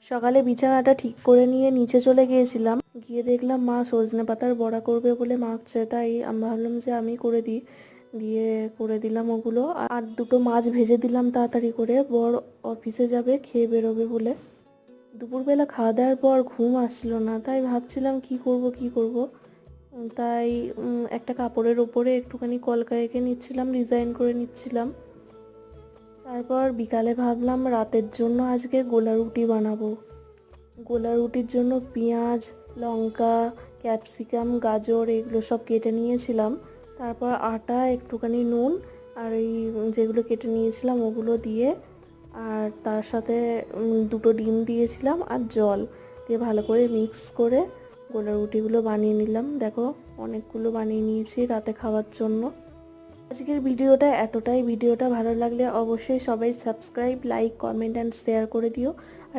সকালে বিছানাটা ঠিক করে নিয়ে নিচে চলে গিয়েছিলাম, গিয়ে দেখলাম মা সজনে পাতার বড়া করবে বলে মাখছে, তাই আমি ভাবলাম যে আমি করে দিই, দিয়ে করে দিলাম ওগুলো। আর দুটো মাছ ভেজে দিলাম তাড়াতাড়ি করে, বর অফিসে যাবে, খেয়ে বেরোবে বলে। দুপুরবেলা খাওয়া দাওয়ার পর ঘুম আসছিল না, তাই ভাবছিলাম কি করব। তাই একটা কাপড়ের ওপরে একটুখানি কলকা এঁকে নিচ্ছিলাম, ডিজাইন করে নিচ্ছিলাম। তারপর বিকালে ভাবলাম রাতের জন্য আজকে গোলা রুটি বানাবো। গোলা রুটির জন্য পেঁয়াজ, লঙ্কা, ক্যাপসিকাম, গাজর এগুলো সব কেটে নিয়েছিলাম। তারপর আটা, একটুখানি নুন আর এই যেগুলো কেটে নিয়েছিলাম ওগুলো দিয়ে, আর তার সাথে দুটো ডিম দিয়েছিলাম আর জল দিয়ে ভালো করে মিক্স করে গোলা রুটিগুলো বানিয়ে নিলাম। দেখো অনেকগুলো বানিয়ে নিয়েছি রাতে খাওয়ার জন্য। আজকের ভিডিওটা এতটাই। ভিডিওটা ভালো লাগলে অবশ্যই সবাই subscribe, like, comment and share করে দিও। আর